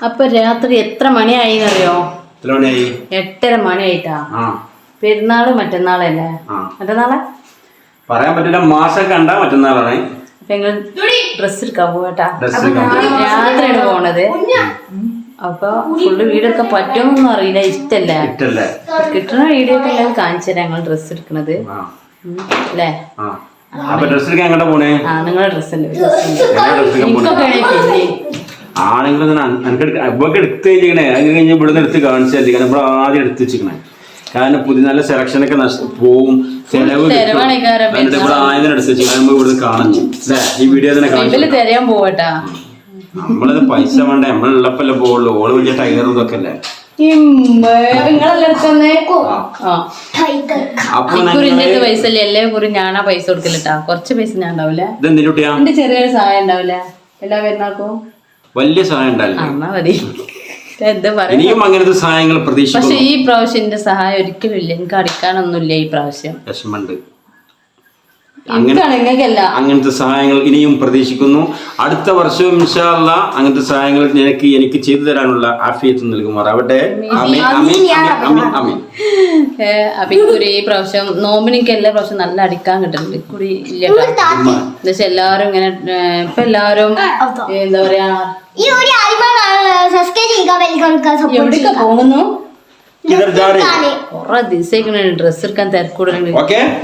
അപ്പൊ രാത്രി എത്ര മണിയായിന്നറിയോ? 8:30 മണിയായിട്ടാ. പെരുന്നാള് മറ്റന്നാളല്ലേ? മറ്റന്നാളെ പറയാൻ പറ്റില്ല, മാസം കണ്ടാ മറ്റന്നാളാണ്. അപ്പൊ ഞങ്ങൾ ഡ്രസ് എടുക്കാൻ പോകട്ടാ. രാത്രിയാണ് പോണത്. അപ്പൊ ഫുള്ള് വീടൊക്കെ പറ്റുമെന്നൊന്നും അറിയില്ല. ഇഷ്ടല്ല കിട്ടുന്ന വീഡിയോ ഒക്കെ എല്ലാം കാണിച്ചു തരാം ഞങ്ങൾ ഡ്രസ് എടുക്കണത് അല്ലേ? നിങ്ങളെ ഡ്രസ് ആണെങ്കിലും എടുത്ത് കഴിഞ്ഞേ അത് കഴിഞ്ഞ് ഇവിടുന്ന് എടുത്ത് കാണിച്ചാൽ നമ്മൾ ആദ്യം എടുത്ത് വെച്ചിരിക്കണേ. കാരണം പുതിയ നല്ല സെലക്ഷനൊക്കെ പോവും, ചെലവ് ഇവിടെ ആയതിനെ എടുത്ത് വെച്ചാൽ നമ്മൾ ഇവിടുന്ന് കാണുന്നു അല്ലേ? ഈ വീഡിയോ തന്നെ തരാൻ പോവട്ടാ. നമ്മളത് പൈസ വേണ്ട, നമ്മളുള്ളപ്പല്ലേ പോവുള്ളൂ. ഓള് വലിയ ടൈലറും ഇതൊക്കെ അല്ലേ. പൈസ അല്ലേ കുറി ഞാനാ പൈസ കൊടുക്കലട്ടാ. കുറച്ച് പൈസ ഞാൻ ഉണ്ടാവില്ല. എന്റെ ചെറിയൊരു സഹായം ഉണ്ടാവില്ല എല്ലാ പെരുന്നാൾക്കും. വലിയ സഹായം ഉണ്ടാവില്ല. മതി. എന്താ പറയാ, അങ്ങനത്തെ സഹായങ്ങൾ പ്രതീക്ഷിക്കും. പക്ഷെ ഈ പ്രാവശ്യം എന്റെ സഹായം ഒരിക്കലും ഇല്ല. എനിക്ക് അടിക്കാനൊന്നുമില്ല ഈ പ്രാവശ്യം. വിഷമമുണ്ട്. അങ്ങനല്ല അങ്ങനത്തെ സഹായങ്ങൾ ഇനിയും പ്രതീക്ഷിക്കുന്നു. അടുത്ത വർഷവും ഇൻഷാ അല്ലാഹ് അങ്ങനത്തെ സഹായങ്ങൾ എനിക്ക് ചെയ്തു തരാനുള്ള ആഫിയത്ത് നൽകുമാറാവട്ടെ. അപ്പിക്കുറി ഈ പ്രാവശ്യം നോമ്പിനിക്ക് എല്ലാ പ്രാവശ്യം നല്ല അടിക്കാൻ കിട്ടുന്നുണ്ട്. കുറി ഇല്ല എന്നുവെച്ചാൽ എല്ലാരും ഇങ്ങനെ ഇപ്പൊ എല്ലാരും എന്താ പറയാ എവിടേക്കാ പോകുന്നു? കൊറേ ദിവസേക്കണേ ഡ്രസ് എടുക്കാൻ തിരക്കൂടലുണ്ട്.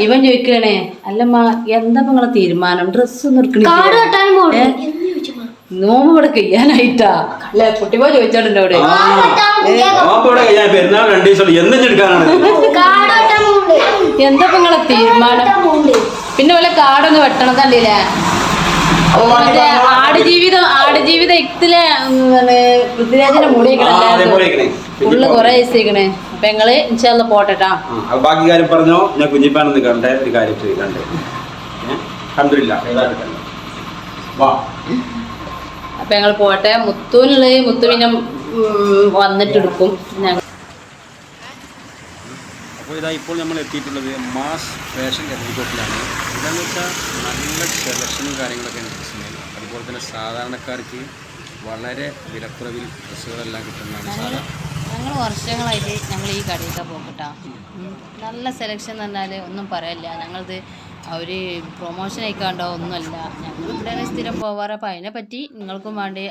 ഇവൻ ചോദിക്കണേ, അല്ലമ്മ എന്താ നിങ്ങളെ തീരുമാനം? ഡ്രസ് ഒന്നും എടുക്കണില്ല, നോമ്പ് ഇവിടെ കഴിയാനായിട്ടാ അല്ലെ? കുട്ടിപ്പോ ചോദിച്ചോണ്ട് അവിടെ എന്താ നിങ്ങളെ തീരുമാനം? പിന്നെ വല്ല കാടൊന്ന് വെട്ടണതല്ലേ? ആടുജീവിതം ഇത്തിലെ പൃഥ്വിരാജിന്റെ മുടിയൊക്കെ ഫുള്ള് കൊറേ ദിവസേക്കണേ. അപ്പൊ ഞങ്ങള് ഇൻഷാല്ലാ പോട്ടെട്ടാ. ബാക്കി കാര്യം പറഞ്ഞോ. ഞാൻ കുഞ്ഞിപ്പാണെന്ന് കണ്ട ഒരു കാര്യം കണ്ടേ. അപ്പൊ ഞങ്ങൾ പോട്ടെ. മുത്തു പിന്നെ വന്നിട്ടെടുക്കും. അപ്പോൾ ഇതാ ഇപ്പോൾ നമ്മൾ എത്തിയിട്ടുള്ളത് മാസ് ഫാഷൻ എക്സിക്യൂട്ടീവിലാണ്. ഇതാണെന്ന് വെച്ചാൽ നല്ല സെലക്ഷനും കാര്യങ്ങളൊക്കെ ഉണ്ട്. അതുപോലെ തന്നെ സാധാരണക്കാർക്ക് വളരെ വിലക്കുറവിൽ ഡ്രസ്സുകളെല്ലാം കിട്ടുന്നതാണ്. ഞങ്ങൾ വർഷങ്ങളായിട്ട് ഞങ്ങൾ ഈ കടയിലൊക്കെ പോകട്ടാ. നല്ല സെലക്ഷൻ എന്ന് പറഞ്ഞാൽ ഒന്നും പറയില്ല. ഞങ്ങളത് അവർ പ്രൊമോഷൻ ആയിക്കാണ്ടോ ഒന്നുമല്ല. ഞങ്ങൾ ഇവിടെ സ്ഥിരം പോവാറ്. അപ്പോൾ അതിനെപ്പറ്റി നിങ്ങൾക്കും വേണ്ടി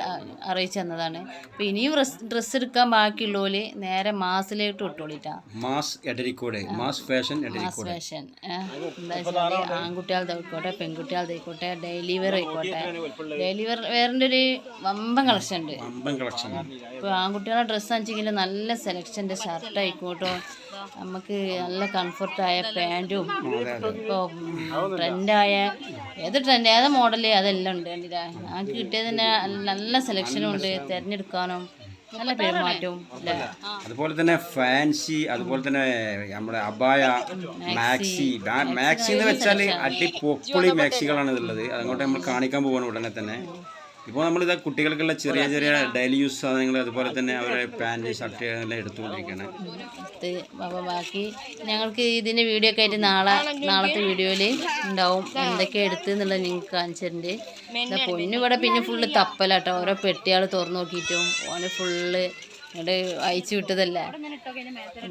അറിയിച്ചു തന്നതാണ്. അപ്പോൾ ഇനിയും ഡ്രസ്സ് എടുക്കാൻ ബാക്കിയുള്ളവര് നേരെ മാസിലേക്ക് ഇട്ടോളിട്ടാ. മാസ് ഫാഷൻ എന്താ വെച്ചാൽ ആൺകുട്ടികളുടെ ആയിക്കോട്ടെ പെൺകുട്ടികളുടെ ആയിക്കോട്ടെ ഡെയിലി വെയർ ആയിക്കോട്ടെ. ഡെയിലി വെയറിൻ്റെ ഒരു വമ്പൻ കളക്ഷൻ ഉണ്ട്. ഇപ്പോൾ ആൺകുട്ടികളുടെ ഡ്രസ്സ് ആണെങ്കിലും നല്ല സെലക്ഷൻ്റെ ഷർട്ട് ആയിക്കോട്ടോ, നമുക്ക് നല്ല കംഫർട്ടായ പാൻറ്റും ഇപ്പോൾ ട്രെൻഡായ ഏത് മോഡല് അതെല്ലാം ഉണ്ട്. കണ്ടില്ല, ഞങ്ങൾക്ക് കിട്ടിയത് തന്നെ നല്ല സെലക്ഷനും ഉണ്ട്. തിരഞ്ഞെടുക്കാനും നല്ല പെരുമാറ്റവും. അതുപോലെ തന്നെ ഫാൻസി, അതുപോലെ തന്നെ നമ്മുടെ അബായ, മാക്സി എന്ന് വെച്ചാൽ അടിപൊളി മാക്സികളാണ് ഇതുള്ളത്. അതുകൊണ്ട് നമ്മൾ കാണിക്കാൻ പോവാണ് ഉടനെ തന്നെ. ഇപ്പോൾ നമ്മളിതാ കുട്ടികൾക്കുള്ള ചെറിയ ചെറിയ ഡെയിലി യൂസ് സാധനങ്ങൾ, അതുപോലെ തന്നെ അവരുടെ പാൻറ് ഷർട്ട് എല്ലാം എടുത്തുകൊണ്ടിരിക്കുകയാണ്. അപ്പോൾ ബാക്കി ഞങ്ങൾക്ക് ഇതിൻ്റെ വീഡിയോ ഒക്കെ ആയിട്ട് നാളത്തെ വീഡിയോയിൽ ഉണ്ടാവും. എന്തൊക്കെ എടുത്ത് എന്നുള്ളത് നിങ്ങൾക്ക് കാണിച്ചിട്ടുണ്ട്. പൊന്നിവിടെ പിന്നെ ഫുള്ള് തപ്പലാട്ടോ. ഓരോ പെട്ടിയാൾ തുറന്നു നോക്കിയിട്ടും ഓന് ഫുള്ള് ഇവിടെ അയച്ചു വിട്ടതല്ലേ.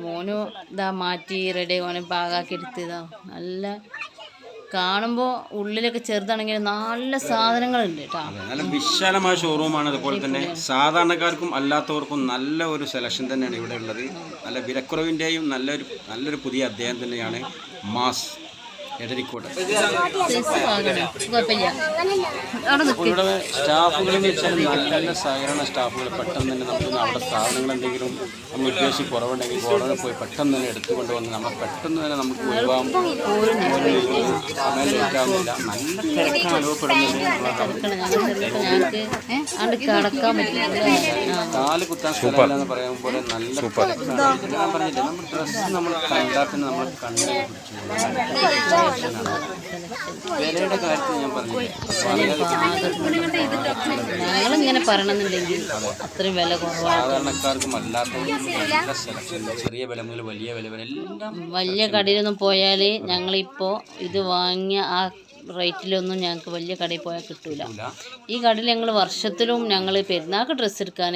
മോനും ഇതാ മാറ്റി റെഡി ഓനെ പാകാക്കി എടുത്തതാ. നല്ല കാണുമ്പോൾ ഉള്ളിലൊക്കെ ചെറുതാണെങ്കിൽ നല്ല സാധനങ്ങളുണ്ട് കേട്ടോ. നല്ല വിശാലമായ ഷോറൂമാണ്. അതുപോലെ തന്നെ സാധാരണക്കാർക്കും അല്ലാത്തവർക്കും നല്ല ഒരു സെലക്ഷൻ തന്നെയാണ് ഇവിടെ ഉള്ളത്. നല്ല വിലക്കുറവിൻ്റെയും നല്ലൊരു പുതിയ അധ്യായം തന്നെയാണ് മാസ് എടരിക്കോട്. ഇവിടെ സ്റ്റാഫുകൾ എന്ന് വെച്ചാൽ നല്ല സഹകരണ സ്റ്റാഫുകൾ. പെട്ടെന്ന് തന്നെ നമുക്ക് അവിടെ സാധനങ്ങൾ എന്തെങ്കിലും നമ്മൾ ഉദ്ദേശിച്ച് കുറവുണ്ടെങ്കിൽ ഗോഡൗണിൽ പോയി പെട്ടെന്ന് തന്നെ എടുത്തുകൊണ്ട് വന്ന് നമ്മൾ പെട്ടെന്ന് തന്നെ നമുക്ക് ഒഴിവാകും. സമയം ലേറ്റാവുന്നില്ല. നല്ല തിരക്കാണ് അനുഭവപ്പെടുന്നത്. കാല് കുത്താൻ സ്ഥലമില്ല എന്ന് പറയുമ്പോൾ പോലെ നല്ല ഞാൻ പറഞ്ഞില്ല, നമ്മൾ ഡ്രസ്സ് നമ്മൾ കണ്ടാൽ പിന്നെ നമ്മൾ കണ്ണിനെ പിടിച്ചു. വിലയുടെ കാര്യത്തിൽ ഞാൻ ഞങ്ങളിങ്ങനെ പറയണമെന്നുണ്ടെങ്കിൽ അത്രയും വില കുറവാണ്. സാധാരണക്കാർക്കും അല്ലാത്തവർക്കും ചെറിയ വില മുതൽ വലിയ വില വരെ എല്ലാം. വലിയ കടയിലൊന്നും പോയാൽ ഞങ്ങളിപ്പോൾ ഇത് വാങ്ങിയ ആ റേറ്റിലൊന്നും ഞങ്ങൾക്ക് വലിയ കടയിൽ പോയാൽ കിട്ടൂല. ഈ കടയിൽ ഞങ്ങൾ വർഷത്തിലും ഞങ്ങൾ പെരുന്നാൾക്ക് ഡ്രസ്സ് എടുക്കാൻ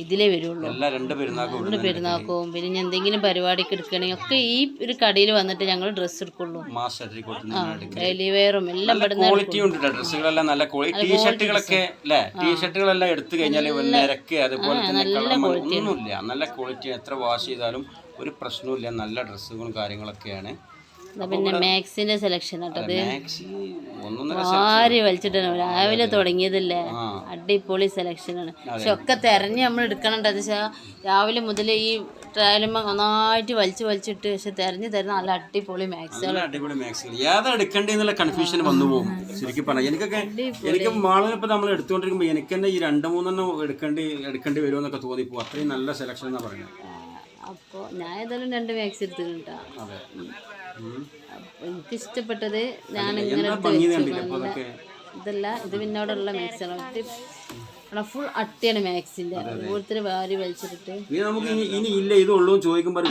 ഇതിലേ വരുള്ളൂ. രണ്ട് പെരുന്നാൾക്കും പിന്നെ ഇനി എന്തെങ്കിലും പരിപാടിക്ക് എടുക്കുകയാണെങ്കിൽ ഒക്കെ ഈ ഒരു കടയിൽ വന്നിട്ട് ഞങ്ങൾ ഡ്രസ്സ് എടുക്കുള്ളൂ. ഡെയിലി വെയറും എല്ലാം ഡ്രസ്സുകളെല്ലാം നല്ല ടീഷർട്ടുകളൊക്കെ ടീഷർട്ടുകളെല്ലാം എടുത്തു കഴിഞ്ഞാൽ അതുപോലെ തന്നെ ഒന്നുമില്ല, നല്ല ക്വാളിറ്റി. എത്ര വാഷ് ചെയ്താലും ഒരു പ്രശ്നവുമില്ല, നല്ല ഡ്രസ്സുകളും കാര്യങ്ങളൊക്കെയാണ്. പിന്നെ മാക്സിന്റെ സെലക്ഷൻ ആട്ടത് വാരി വലിച്ചിട്ടാണ് രാവിലെ തുടങ്ങിയതല്ലേ, അടിപൊളി സെലക്ഷനാണ്. പക്ഷെ ഒക്കെ തെരഞ്ഞ് നമ്മൾ എടുക്കണുണ്ട്. അത് വെച്ചാൽ രാവിലെ മുതൽ ഈ ട്രയലുമ്പോ നന്നായിട്ട് വലിച്ചിട്ട് പക്ഷെ തെരഞ്ഞ് തരുന്ന നല്ല അടിപൊളി മാക്സുകൾ. ഏതാ എടുക്കേണ്ടതെന്നുള്ള കൺഫ്യൂഷൻ വന്നു പോകും ശരിക്കും പറഞ്ഞാൽ. എനിക്ക് മാളിനിപ്പോൾ നമ്മൾ എടുത്തുകൊണ്ടിരിക്കുമ്പോൾ എനിക്ക് തന്നെ ഈ 2-3 എടുക്കേണ്ടി വരുമെന്നൊക്കെ തോന്നിപ്പോ. അത്രയും നല്ല സെലക്ഷൻ എന്നാ പറയുന്നത്. അപ്പോൾ ഞാൻ ഏതായാലും 2 മാക്സ് എടുത്തിട്ടാ. എനിക്ക് ഇഷ്ടപ്പെട്ടത് ഞാൻ ഇങ്ങനെ ഇതല്ല, ഇത് പിന്നെ അവിടെ ഉള്ള മാക്സാണ്. ഫുൾ അട്ടിയാണ് മാക്സിന്റെ. ഓരോരുത്തർ വാരി വലിച്ചിട്ട് നമുക്ക് ഇനി ഇല്ല ഇതുള്ളൂ ചോദിക്കുമ്പോൾ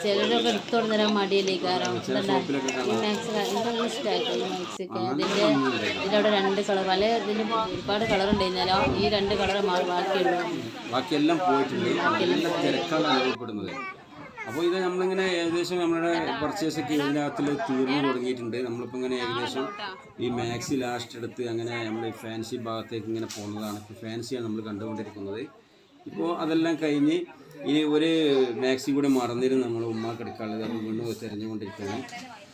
ചിലരൊക്കെ എടുത്തോണ്ട് തരാൻ മടിയല്ലേ. കാരണം ഈ മാക്സ് എനിക്ക് നല്ല ഇഷ്ടമായിട്ടോ ഈ മാക്സൊക്കെ. ഇതിലവിടെ 2 കളർ പല ഇതിന് ഒരുപാട് കളർ ഉണ്ടായിരുന്നാലോ ഈ 2 കളർ ബാക്കിയെല്ലാം പോയിട്ടുണ്ട്. അപ്പോൾ ഇത് നമ്മളിങ്ങനെ ഏകദേശം നമ്മളുടെ പർച്ചേസൊക്കെ ഇതിനകത്തിൽ തീർന്നു തുടങ്ങിയിട്ടുണ്ട്. നമ്മളിപ്പോൾ ഇങ്ങനെ ഏകദേശം ഈ മാക്സി ലാസ്റ്റ് എടുത്ത് അങ്ങനെ നമ്മൾ ഈ ഫാൻസി ഭാഗത്തേക്ക് ഇങ്ങനെ പോകുന്നതാണ്. ഇപ്പോൾ ഫാൻസിയാണ് നമ്മൾ കണ്ടുകൊണ്ടിരിക്കുന്നത്. ഇപ്പോൾ അതെല്ലാം കഴിഞ്ഞ് ഇനി ഒരു മാക്സി കൂടെ മറന്നിരുന്ന് നമ്മൾ ഉമ്മാക്ക് എടുക്കാനുള്ളത് അത് വീണ്ടും തിരഞ്ഞുകൊണ്ടിരിക്കുകയാണ്.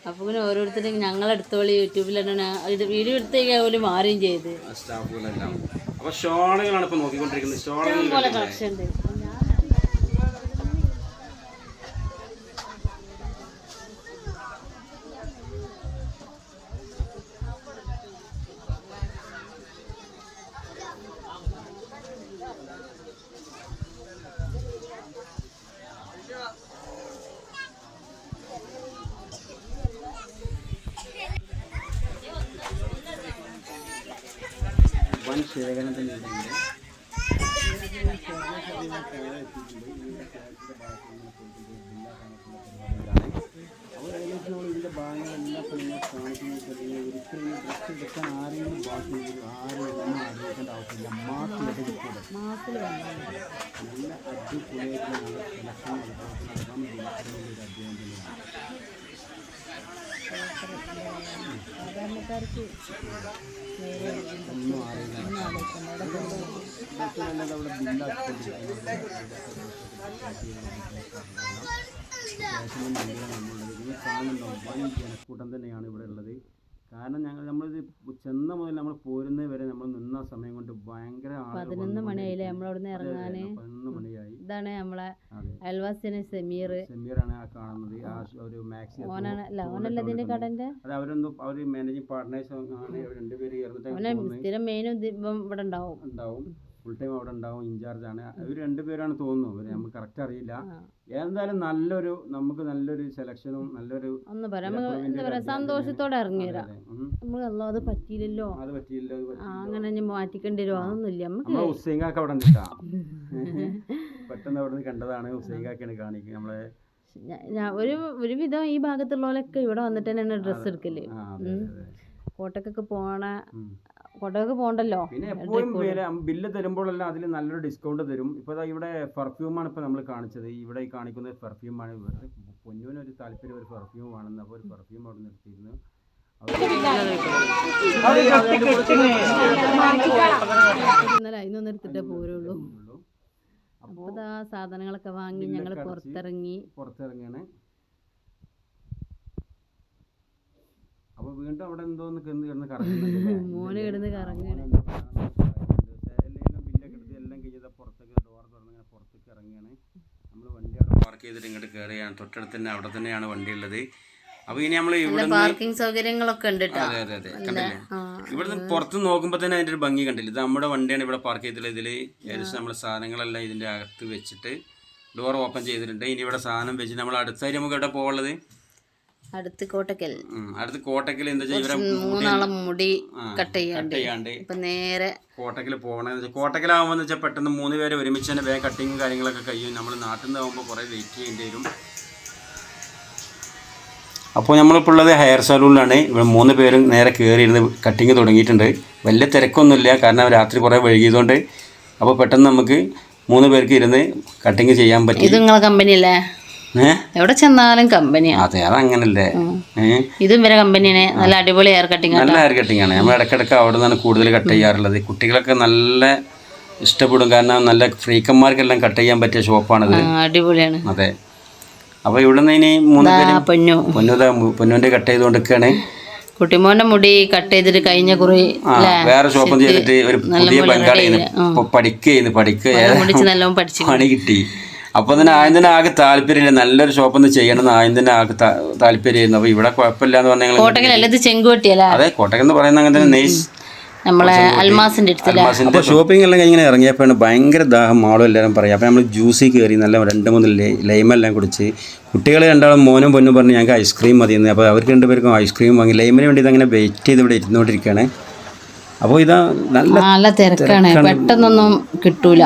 അപ്പോൾ പിന്നെ ഓരോരുത്തരും ഞങ്ങളെടുത്തോളി യൂട്യൂബിലാണ് ഇത് വീഡിയോ എടുത്തേക്ക് പോലും മാറുകയും ചെയ്ത് സ്റ്റാഫുകളെല്ലാം. അപ്പോൾ ഷോളുകളാണ് ഇപ്പോൾ നോക്കിക്കൊണ്ടിരിക്കുന്നത്. ഷോളുകൾ കളക്ഷൻ ഉണ്ട്. ശേഖരം തന്നെ ഇതിൻ്റെ ഭാഗങ്ങളെല്ലാം കാണിക്കുന്നത് ഒരിക്കലും ഡ്രസ്സ് എടുക്കാൻ ആരെങ്കിലും ബാക്കി ആരും അറിയിക്കേണ്ട ആവശ്യമില്ല. മാസത്തിൽ നല്ല അടിപൊളിയായിട്ട് നല്ല സെലക്ഷൻ നടത്താൻ ഒരു അധ്യായം തന്നെയാണ്. സാധാരണക്കാർക്ക് ഒന്നും അറിയില്ല. അവിടെ ബില്ലാക്കിക്കൊണ്ടിരിക്കുന്നത് നമ്മളുള്ളത് കാണുന്നുണ്ടോ? വൻ ജനക്കൂട്ടം തന്നെയാണ് ഇവിടെ ഉള്ളത്. കാരണം നമ്മളിത് ചെന്ന മുതൽ നമ്മൾ പോരുന്നത് വരെ നമ്മൾ നിന്ന സമയം കൊണ്ട് ഭയങ്കര 11 മണിയായില്ലേ നമ്മളവിടുന്ന് ഇറങ്ങാൻ. 11 മണിയായി. ഇതാണ് നമ്മളെ അയൽവാസിയാണ് സെമീറാണ് ആ കാണുന്നത്. ആ ഒരു മാക്സി ഓനല്ല ഇതിന്റെ കടന്റെ അത് അവര് മാനേജിങ് പാർട്ട്നേഴ്സ് ആണ്. 2 പേര് ചേർന്നിട്ട് സ്ഥിരം മെയിനും ഇവിടെ ഉണ്ടാവും ഫുൾ ടൈം അവിടെ ഉണ്ടാവും. ഇൻചാർജാണ്. ഇവർ 2 പേരാണ് തോന്നുന്നു. നമുക്ക് കറക്റ്റ് അറിയില്ല. എന്തായാലും നമുക്ക് നല്ലൊരു സെലക്ഷനും നല്ലൊരു സന്തോഷത്തോടെ ഇറങ്ങി വരാം. നമ്മൾ അത് പറ്റിയില്ലല്ലോ അങ്ങനെ മാറ്റിക്കേണ്ടി വരുമോ അതൊന്നുമില്ല. നമുക്ക് ഹുസൈൻകാക്ക് അവിടെ നിൽക്കാ പെട്ടെന്ന് അവിടെ നിന്ന് കണ്ടതാണ്. ഹുസൈൻകാക്കാണ് കാണിക്കുക നമ്മളെ. ഒരുവിധം ഈ ഭാഗത്തുള്ളവരൊക്കെ ഇവിടെ വന്നിട്ട് തന്നെയാണ് ഡ്രസ്സ് എടുക്കല്. കോട്ടക്കൊക്കെ പോകണ്ടല്ലോ. പിന്നെ എപ്പോഴും ബില്ല് തരുമ്പോഴെല്ലാം അതിൽ നല്ലൊരു ഡിസ്കൗണ്ട് തരും. ഇപ്പോൾ ഇവിടെ പെർഫ്യൂമാണ് ഇപ്പോൾ നമ്മൾ കാണിച്ചത്. ഇവിടെ ഈ കാണിക്കുന്നത് പെർഫ്യൂമാണ്. ഇവരുടെ പൊന്നുവിനൊരു താല്പര്യം ഒരു പെർഫ്യൂം ആണെന്ന്. അപ്പോൾ ഒരു പെർഫ്യൂം അവിടെ നിർത്തിയിരുന്നു. അതിനൊന്നെടുത്തിട്ടേ പോരുള്ളൂ. അപ്പോൾ ആ സാധനങ്ങളൊക്കെ വാങ്ങി ഞങ്ങൾ പുറത്തിറങ്ങിയാണ്. അപ്പോൾ വീണ്ടും അവിടെ എന്തോന്ന് കിടന്ന് മോന് കിടന്ന് കറങ്ങുകയാണ്. ബില്ലൊക്കെ എടുത്ത് എല്ലാം കഴിഞ്ഞാൽ പുറത്തേക്ക് ഡോർ തുറന്ന് ഇങ്ങനെ പുറത്തേക്ക് ഇറങ്ങുകയാണ്. നമ്മൾ വണ്ടി അവിടെ പാർക്ക് ചെയ്തിട്ട് ഇങ്ങോട്ട് കയറുകയാണ്. തൊട്ടടുത്ത് തന്നെ അവിടെ തന്നെയാണ് വണ്ടി ഉള്ളത്. അപ്പോൾ ഇനി നമ്മൾ ഇവിടെ പാർക്കിംഗ് സൗകര്യങ്ങളൊക്കെ ഉണ്ട്. അതെ കണ്ടില്ലേ? ഇവിടുന്ന് പുറത്ത് നോക്കുമ്പോൾ തന്നെ അതിൻ്റെ ഒരു ഭംഗി കണ്ടില്ല. ഇത് നമ്മുടെ വണ്ടിയാണ് ഇവിടെ പാർക്ക് ചെയ്തിട്ടുള്ളത്. ഇതിൽ ഏകദേശം നമ്മൾ സാധനങ്ങളെല്ലാം ഇതിൻ്റെ അകത്ത് വെച്ചിട്ട് ഡോർ ഓപ്പൺ ചെയ്തിട്ടുണ്ട്. ഇനി ഇവിടെ സാധനം വെച്ചിട്ട് നമ്മൾ അടുത്തായിട്ട് നമുക്ക് എവിടെ പോകാനുള്ളത്? അടുത്ത് കോട്ടക്കൽ എന്താ വെച്ചാൽ 3 മുടി കട്ട് ചെയ്യാണ്ട് ഇപ്പൊ നേരെ കോട്ടക്കൽ പോകണമെന്ന്. കോട്ടക്കലാകുമ്പോൾ വെച്ചാൽ പെട്ടെന്ന് 3 പേരെ ഒരുമിച്ച് തന്നെ വേഗം കട്ടിങ്ങും കാര്യങ്ങളൊക്കെ കഴിയും. നമ്മൾ നാട്ടിൽ നിന്ന് ആകുമ്പോൾ കുറേ വെയിറ്റ് ചെയ്യേണ്ടി വരും. അപ്പോൾ നമ്മളിപ്പോൾ ഉള്ളത് ഹെയർ സലൂണിലാണ്. ഇവിടെ 3 പേരും നേരെ കയറിയിരുന്ന് കട്ടിങ് തുടങ്ങിയിട്ടുണ്ട്. വലിയ തിരക്കൊന്നുമില്ല, കാരണം രാത്രി കുറേ വൈകിയതുകൊണ്ട്. അപ്പോൾ പെട്ടെന്ന് നമുക്ക് 3 പേർക്ക് ഇരുന്ന് കട്ടിങ് ചെയ്യാൻ പറ്റും. ഇത് നിങ്ങളെ കമ്പനിയല്ലേ? എവിടെ ചെന്നാലും കമ്പനിയാണ്. അതെ, അതങ്ങനല്ലേ. ഇതും വരെ കമ്പനിയാണ്. നല്ല അടിപൊളി ഹെയർ കട്ടിങ്, നല്ല ഹെയർ കട്ടിങ് ആണ്. നമ്മൾ ഇടയ്ക്കിടയ്ക്ക് അവിടെ നിന്നാണ് കൂടുതൽ കട്ട് ചെയ്യാറുള്ളത്. കുട്ടികളൊക്കെ നല്ല ഇഷ്ടപ്പെടും, കാരണം നല്ല ഫ്രീക്കന്മാർക്കെല്ലാം കട്ട് ചെയ്യാൻ പറ്റിയ ഷോപ്പാണിത്. അടിപൊളിയാണ്. അതെ. അപ്പോൾ ഇവിടെ നിന്ന് ഇനി 3 പേരും പൊന്നുവിൻ്റെ കട്ട് ചെയ്തുകൊണ്ടിരിക്കുകയാണ്. കുട്ടിമോന്റെ മുടി കട്ട് ചെയ്തിട്ട് കഴിഞ്ഞ കുറി വേറെ ഷോപ്പ് ചെയ്തിട്ട് ഒരു പുതിയ ബംഗാളിന്ന് നല്ലോണം പഠിച്ചു പണി കിട്ടി. അപ്പോൾ തന്നെ ആദ്യം തന്നെ ആകെ താല്പര്യമില്ല, നല്ലൊരു ഷോപ്പൊന്ന് ചെയ്യണം എന്ന് ആദ്യം തന്നെ ആകെ താല്പര്യമായിരുന്നു. അപ്പോൾ ഇവിടെ കുഴപ്പമില്ല എന്ന് പറഞ്ഞാൽ അതെ, കോട്ടയം എന്ന് പറയുന്നത് അങ്ങനെ തന്നെ നെയ്സ് നമ്മളെ അൽമാസിന്റെ അടുത്ത് ഷോപ്പിംഗ് എല്ലാം ഇങ്ങനെ ഇറങ്ങിയപ്പോഴാണ് ഭയങ്കര ദാഹം, മാളും എല്ലാവരും പറയും. അപ്പോൾ നമ്മൾ ജ്യൂസിൽ കയറി നല്ല 2-3 ലൈമെല്ലാം കുടിച്ച്. കുട്ടികൾ രണ്ടാളും മോനും പൊന്നും പറഞ്ഞ് ഞങ്ങൾക്ക് ഐസ്ക്രീം മതിയെന്ന്. അപ്പോൾ അവർക്ക് 2 പേർക്കും ഐസ്ക്രീം വാങ്ങി. ലൈമിന് വേണ്ടി ഇതങ്ങനെ വെയിറ്റ് ചെയ്ത് ഇവിടെ ഇരുന്നുകൊണ്ടിരിക്കുകയാണ്. അപ്പോൾ ഇതാ നല്ല തിരക്കാണ്, പെട്ടെന്നൊന്നും കിട്ടൂല.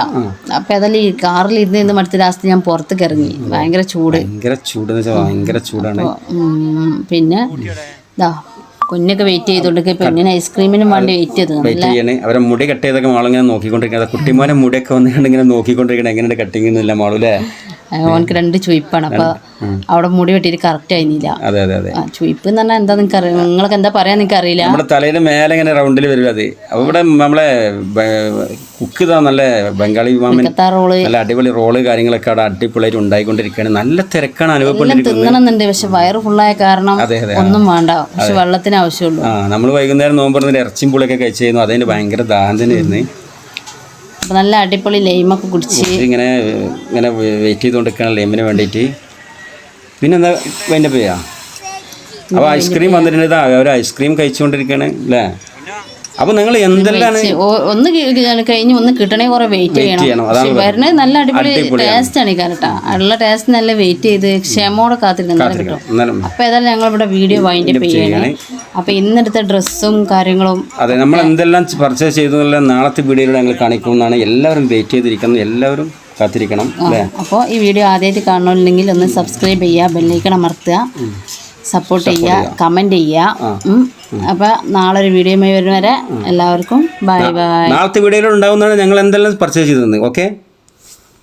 അപ്പൊ ഏതായാലും ഈ കാറിൽ ഇരുന്ന് മടുത്ത ലാസ്റ്റ് ഞാൻ പുറത്തേക്ക് ഇറങ്ങി. ഭയങ്കര ചൂടെന്ന് വെച്ചാൽ ഭയങ്കര ചൂടാണ്. പിന്നെ ഇതാ കുഞ്ഞൊക്കെ വെയിറ്റ് ചെയ്തോണ്ട് പെണ്ണിന് ഐസ്ക്രീമിനും വേണ്ടി വെയിറ്റ് ചെയ്ത് അവരെ മുടി കട്ട് ചെയ്തൊക്കെ മാളിങ്ങനെ നോക്കിക്കൊണ്ടിരിക്കുന്നത്. കുട്ടിമാരെ മുടിയൊക്കെ വന്നിട്ട് ഇങ്ങനെ നോക്കിക്കൊണ്ടിരിക്കണം എങ്ങനെയുണ്ട് കട്ടിങ് എന്നില്ല മാളൂല്ലേ. അവനക്ക് 2 ചുയിപ്പാണ്. അപ്പൊ അവിടെ മുടി വെട്ടിയിട്ട് കറക്റ്റ് ആയിരുന്നില്ല. അതെ അതെ അതെ. ചുയിപ്പ് എന്ന് പറഞ്ഞാൽ എന്താ നിങ്ങൾക്ക് അറിയാം, നിങ്ങൾക്ക് എന്താ പറയാൻ നിങ്ങൾക്ക് അറിയില്ല. നമ്മുടെ തലയിൽ മേലെ ഇങ്ങനെ റൗണ്ടിൽ വരും അത്. അപ്പൊ ഇവിടെ നമ്മളെ കുക്ക് ഇതാ നല്ല ബംഗാളി വിമാമൻ നല്ല അടിപൊളി റോള് കാര്യങ്ങളൊക്കെ അവിടെ അടിപൊളിയായിട്ട് ഉണ്ടായിക്കൊണ്ടിരിക്കുകയാണ്. നല്ല തിരക്കാണ് അനുഭവപ്പെട്ടിരിക്കുന്നത്. തിന്നണമെന്നുണ്ട്, പക്ഷെ വയറ് ഫുള്ളായ കാരണം ഒന്നും വേണ്ട, പക്ഷെ വെള്ളത്തിന് ആവശ്യമുള്ളൂ. നമ്മൾ വൈകുന്നേരം നോമ്പ് പറഞ്ഞ ഇറച്ചിയും പുളിയൊക്കെ കഴിച്ചിരുന്നു. അതിന് ഭയങ്കര ദാഹം തന്നെയായിരുന്നു. അപ്പം നല്ല അടിപൊളി ലൈമൊക്കെ കുടിച്ച് ഇങ്ങനെ ഇങ്ങനെ വെയിറ്റ് ചെയ്തുകൊണ്ടിരിക്കുകയാണ് ലൈമിന് വേണ്ടിയിട്ട്. പിന്നെന്താ അതിൻ്റെ പേരാ. അപ്പോൾ ഐസ്ക്രീം വന്നിട്ടുണ്ട്. അവർ ഐസ്ക്രീം കഴിച്ചുകൊണ്ടിരിക്കുകയാണ് അല്ലേ. അപ്പോൾ നിങ്ങൾ എന്തെല്ലാം ഒന്ന് കഴിഞ്ഞ് ഒന്ന് കിട്ടണേ കുറെ വെയിറ്റ് ചെയ്യണം. വരണേ നല്ല അടിപൊളി ടേസ്റ്റ് ആണ് കേട്ടോ. ഉള്ള ടേസ്റ്റ് നല്ല വെയിറ്റ് ചെയ്ത് ക്ഷമയോടെ കാത്തിരിക്കുന്നത് കിട്ടും. അപ്പോൾ ഏതായാലും ഞങ്ങൾ ഇവിടെ വീഡിയോ വൈൻഡപ്പ് ചെയ്യണേ. അപ്പോൾ ഇന്നെടുത്ത ഡ്രസ്സും കാര്യങ്ങളും അതെ നമ്മൾ എന്തെല്ലാം പർച്ചേസ് ചെയ്തു എന്നുള്ള നാളത്തെ വീഡിയോയിൽ ഞങ്ങൾ കാണിക്കുമെന്നാണ്. എല്ലാവരും വെയിറ്റ് ചെയ്തിരിക്കുന്നത്, എല്ലാവരും കാത്തിരിക്കണം അല്ലേ. അപ്പോൾ ഈ വീഡിയോ ആദ്യമായിട്ട് കാണണമെങ്കിൽ ഒന്ന് സബ്സ്ക്രൈബ് ചെയ്യുക, ബെല്ലൈക്കൺ അമർത്തുക, സപ്പോർട്ട് ചെയ്യുക, കമൻറ്റ് ചെയ്യുക. അപ്പോൾ നാളെ ഒരു വീഡിയോയുമായി വരുന്നവരെ എല്ലാവർക്കും ബൈ ബൈ. നാളത്തെ വീഡിയോയിൽ ഉണ്ടാവുന്നതാണ് ഞങ്ങൾ എന്തെല്ലാം പർച്ചേസ് ചെയ്തത്. ഓക്കെ.